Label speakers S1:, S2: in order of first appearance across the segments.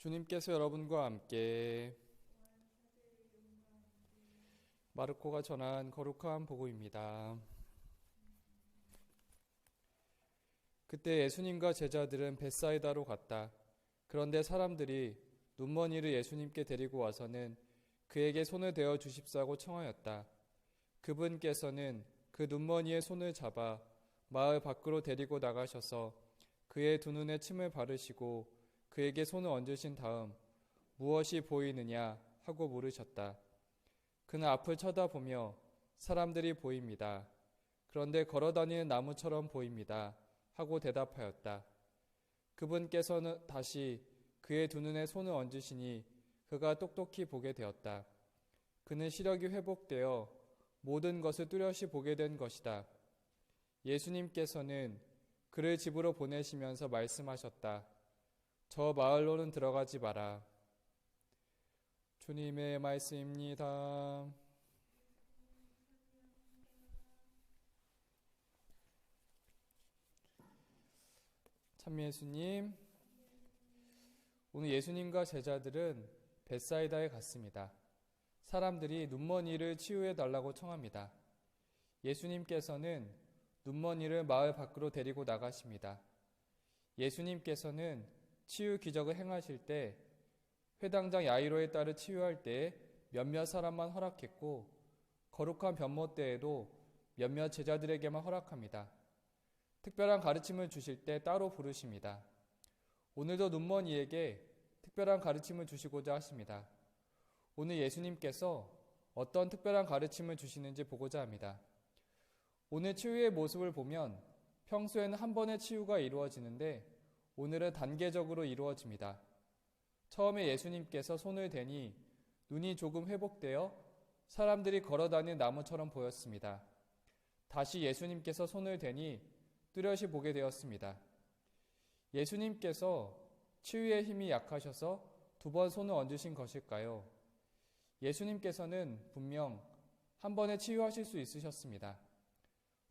S1: 주님께서 여러분과 함께 마르코가 전한 거룩한 복음입니다. 그때 예수님과 제자들은 벳사이다로 갔다. 그런데 사람들이 눈먼이를 예수님께 데리고 와서는 그에게 손을 대어 주십사고 청하였다. 그분께서는 그 눈먼이의 손을 잡아 마을 밖으로 데리고 나가셔서 그의 두 눈에 침을 바르시고 그에게 손을 얹으신 다음 무엇이 보이느냐 하고 물으셨다. 그는 앞을 쳐다보며 사람들이 보입니다. 그런데 걸어다니는 나무처럼 보입니다. 하고 대답하였다. 그분께서는 다시 그의 두 눈에 손을 얹으시니 그가 똑똑히 보게 되었다. 그는 시력이 회복되어 모든 것을 뚜렷이 보게 된 것이다. 예수님께서는 그를 집으로 보내시면서 말씀하셨다. 저 마을로는 들어가지 마라. 주님의 말씀입니다. 참 예수님, 오늘 예수님과 제자들은 벳사이다에 갔습니다. 사람들이 눈먼이를 치유해 달라고 청합니다. 예수님께서는 눈먼이를 마을 밖으로 데리고 나가십니다. 예수님께서는 치유 기적을 행하실 때 회당장 야이로의 딸을 치유할 때 몇몇 사람만 허락했고 거룩한 변모 때에도 몇몇 제자들에게만 허락합니다. 특별한 가르침을 주실 때 따로 부르십니다. 오늘도 눈먼이에게 특별한 가르침을 주시고자 하십니다. 오늘 예수님께서 어떤 특별한 가르침을 주시는지 보고자 합니다. 오늘 치유의 모습을 보면 평소에는 한 번의 치유가 이루어지는데 오늘은 단계적으로 이루어집니다. 처음에 예수님께서 손을 대니 눈이 조금 회복되어 사람들이 걸어다니는 나무처럼 보였습니다. 다시 예수님께서 손을 대니 뚜렷이 보게 되었습니다. 예수님께서 치유의 힘이 약하셔서 두 번 손을 얹으신 것일까요? 예수님께서는 분명 한 번에 치유하실 수 있으셨습니다.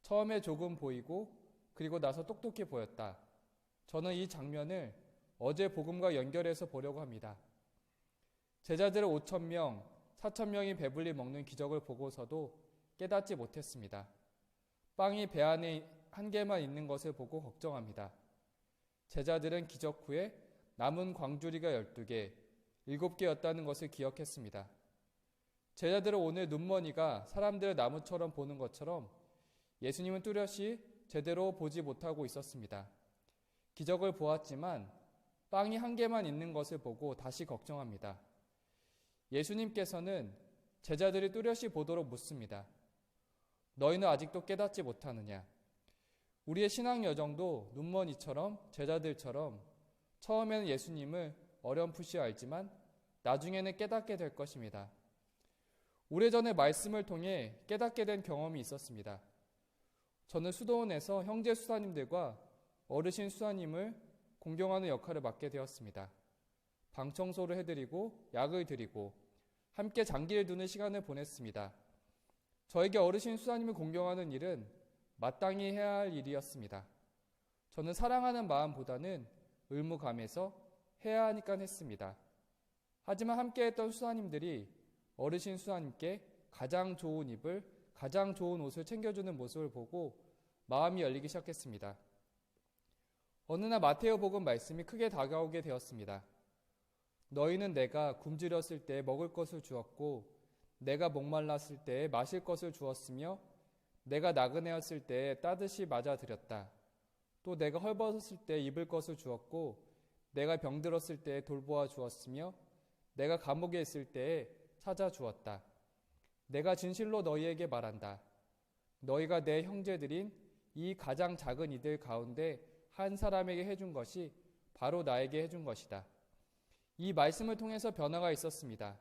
S1: 처음에 조금 보이고 그리고 나서 똑똑히 보였다. 저는 이 장면을 어제 복음과 연결해서 보려고 합니다. 제자들은 5,000명, 4,000명이 배불리 먹는 기적을 보고서도 깨닫지 못했습니다. 빵이 배 안에 한 개만 있는 것을 보고 걱정합니다. 제자들은 기적 후에 남은 광주리가 12개, 7개였다는 것을 기억했습니다. 제자들은 오늘 눈먼이가 사람들을 나무처럼 보는 것처럼 예수님은 뚜렷이 제대로 보지 못하고 있었습니다. 기적을 보았지만 빵이 한 개만 있는 것을 보고 다시 걱정합니다. 예수님께서는 제자들이 뚜렷이 보도록 묻습니다. 너희는 아직도 깨닫지 못하느냐? 우리의 신앙 여정도 눈먼이처럼 제자들처럼 처음에는 예수님을 어렴풋이 알지만 나중에는 깨닫게 될 것입니다. 오래전에 말씀을 통해 깨닫게 된 경험이 있었습니다. 저는 수도원에서 형제 수사님들과 어르신 수사님을 공경하는 역할을 맡게 되었습니다. 방 청소를 해드리고 약을 드리고 함께 장기를 두는 시간을 보냈습니다. 저에게 어르신 수사님을 공경하는 일은 마땅히 해야 할 일이었습니다. 저는 사랑하는 마음보다는 의무감에서 해야 하니까 했습니다. 하지만 함께했던 수사님들이 어르신 수사님께 가장 좋은 입을, 가장 좋은 옷을 챙겨주는 모습을 보고 마음이 열리기 시작했습니다. 어느 날 마테오복음 말씀이 크게 다가오게 되었습니다. 너희는 내가 굶주렸을 때 먹을 것을 주었고 내가 목말랐을 때 마실 것을 주었으며 내가 나그네였을 때 따뜻이 맞아들였다. 또 내가 헐벗었을 때 입을 것을 주었고 내가 병들었을 때 돌보아 주었으며 내가 감옥에 있을 때에 찾아주었다. 내가 진실로 너희에게 말한다. 너희가 내 형제들인 이 가장 작은 이들 가운데 한 사람에게 해준 것이 바로 나에게 해준 것이다. 이 말씀을 통해서 변화가 있었습니다.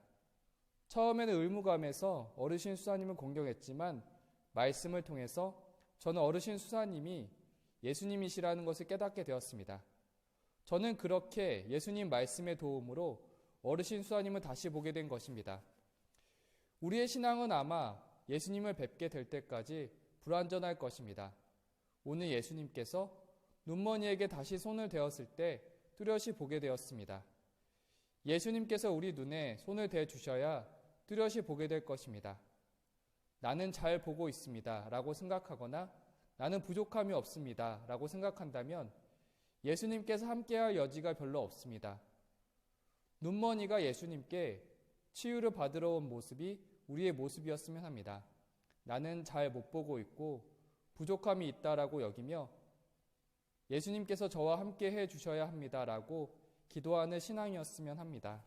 S1: 처음에는 의무감에서 어르신 수사님을 공경했지만 말씀을 통해서 저는 어르신 수사님이 예수님이시라는 것을 깨닫게 되었습니다. 저는 그렇게 예수님 말씀의 도움으로 어르신 수사님을 다시 보게 된 것입니다. 우리의 신앙은 아마 예수님을 뵙게 될 때까지 불완전할 것입니다. 오늘 예수님께서 눈먼이에게 다시 손을 대었을 때 뚜렷이 보게 되었습니다. 예수님께서 우리 눈에 손을 대 주셔야 뚜렷이 보게 될 것입니다. 나는 잘 보고 있습니다 라고 생각하거나 나는 부족함이 없습니다 라고 생각한다면 예수님께서 함께할 여지가 별로 없습니다. 눈머니가 예수님께 치유를 받으러 온 모습이 우리의 모습이었으면 합니다. 나는 잘 못 보고 있고 부족함이 있다라고 여기며 예수님께서 저와 함께 해 주셔야 합니다라고 기도하는 신앙이었으면 합니다.